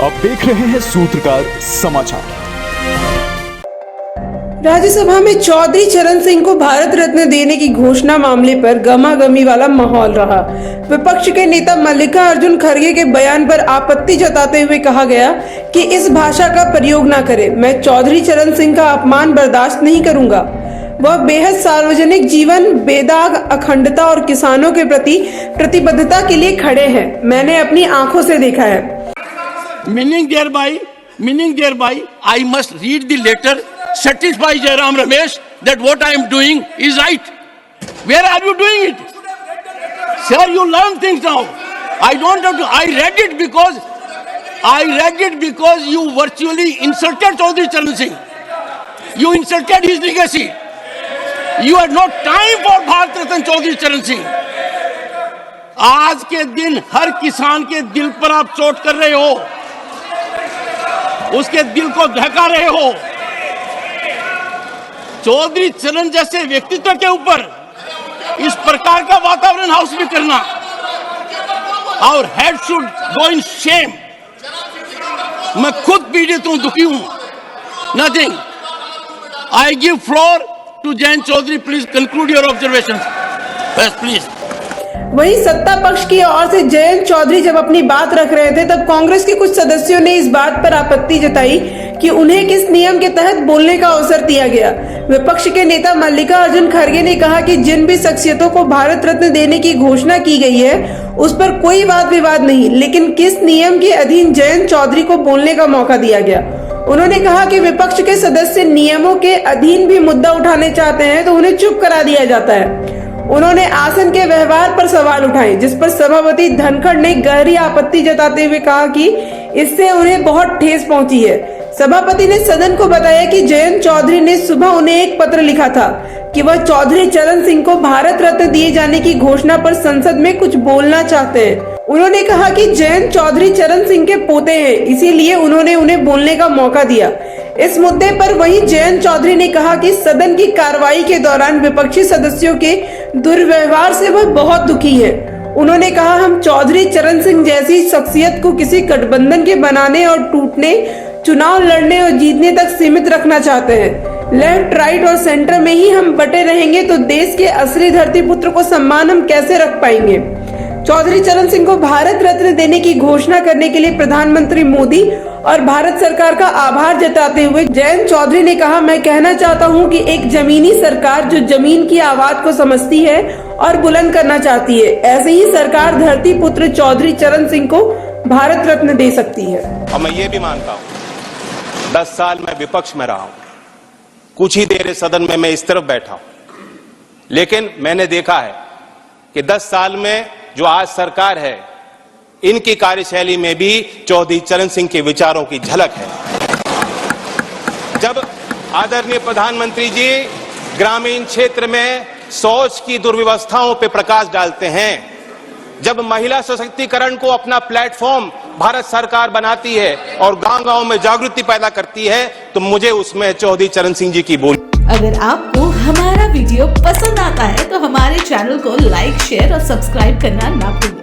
आप देख रहे हैं सूत्रकार समाचार। राज्यसभा में चौधरी चरण सिंह को भारत रत्न देने की घोषणा मामले पर गमागमी वाला माहौल रहा। विपक्ष के नेता मल्लिकार्जुन खड़गे के बयान पर आपत्ति जताते हुए कहा गया कि इस भाषा का प्रयोग न करें। मैं चौधरी चरण सिंह का अपमान बर्दाश्त नहीं करूंगा। वह बेहद सार्वजनिक जीवन, बेदाग अखंडता और किसानों के प्रति प्रतिबद्धता के लिए खड़े हैं। मैंने अपनी आंखों से देखा है। Meaning thereby, I must read the letter, satisfy Jairam Ramesh that what I am doing is right. Where are you doing it? Sir, you learn things now. I don't have to. I read it because you virtually insulted Chaudhry Charan Singh. You insulted his legacy. You had no time for Bharat Ratna Chaudhry Charan Singh. आज के दिन हर किसान के दिल पर आप चोट कर रहे हो, उसके दिल को धक्का रहे हो। चौधरी चरण जैसे व्यक्तित्व के ऊपर इस प्रकार का वातावरण हाउस में करना, और head should go in shame. मैं खुद पीड़ित हूं, दुखी हूं। Nothing. I give floor to Jayant Chaudhary. Please conclude your observations. बस प्लीज। वहीं सत्ता पक्ष की ओर से जयंत चौधरी जब अपनी बात रख रहे थे, तब कांग्रेस के कुछ सदस्यों ने इस बात पर आपत्ति जताई कि उन्हें किस नियम के तहत बोलने का अवसर दिया गया। विपक्ष के नेता मल्लिकार्जुन खड़गे ने कहा कि जिन भी शख्सियतों को भारत रत्न देने की घोषणा की गई है, उस पर कोई वाद विवाद नहीं, लेकिन किस नियम के अधीन जयंत चौधरी को बोलने का मौका दिया गया। उन्होंने कहा कि विपक्ष के सदस्य नियमों के अधीन भी मुद्दा उठाने चाहते हैं तो उन्हें चुप करा दिया जाता है। उन्होंने आसन के व्यवहार पर सवाल उठाए, जिस पर सभापति धनखड़ ने गहरी आपत्ति जताते हुए कहा कि इससे उन्हें बहुत ठेस पहुंची है। सभापति ने सदन को बताया कि जयंत चौधरी ने सुबह उन्हें एक पत्र लिखा था कि वह चौधरी चरण सिंह को भारत रत्न दिए जाने की घोषणा पर संसद में कुछ बोलना चाहते हैं। उन्होंने कहा कि जयंत चौधरी चरण सिंह के पोते हैं, इसीलिए उन्होंने उन्हें बोलने का मौका दिया। इस मुद्दे पर वहीं जयंत चौधरी ने कहा कि सदन की कार्रवाई के दौरान विपक्षी सदस्यों के दुर्व्यवहार से वह बहुत दुखी है। उन्होंने कहा, हम चौधरी चरण सिंह जैसी शख्सियत को किसी गठबंधन के बनाने और टूटने, चुनाव लड़ने और जीतने तक सीमित रखना चाहते हैं। लेफ्ट, राइट और सेंटर में ही हम बटे रहेंगे तो देश के असली धरती पुत्र को सम्मान हम कैसे रख पाएंगे। चौधरी चरण सिंह को भारत रत्न देने की घोषणा करने के लिए प्रधानमंत्री मोदी और भारत सरकार का आभार जताते हुए जयंत चौधरी ने कहा, मैं कहना चाहता हूं कि एक जमीनी सरकार जो जमीन की आवाज को समझती है और बुलंद करना चाहती है, ऐसे ही सरकार धरती पुत्र चौधरी चरण सिंह को भारत रत्न दे सकती है। और मैं ये भी मानता हूं, 10 साल मैं विपक्ष में रहा हूं, कुछ ही देर सदन में मैं इस तरफ बैठा हूं, लेकिन मैंने देखा है कि 10 साल में जो आज सरकार है, इनकी कार्यशैली में भी चौधरी चरण सिंह के विचारों की झलक है। जब आदरणीय प्रधानमंत्री जी ग्रामीण क्षेत्र में शौच की दुर्व्यवस्थाओं पर प्रकाश डालते हैं, जब महिला सशक्तिकरण को अपना प्लेटफॉर्म भारत सरकार बनाती है और गांव-गांव में जागृति पैदा करती है, तो मुझे उसमें चौधरी चरण सिंह जी की बोल। अगर आपको हमारा वीडियो पसंद आता है तो हमारे चैनल को लाइक, शेयर और सब्सक्राइब करना ना भूलें।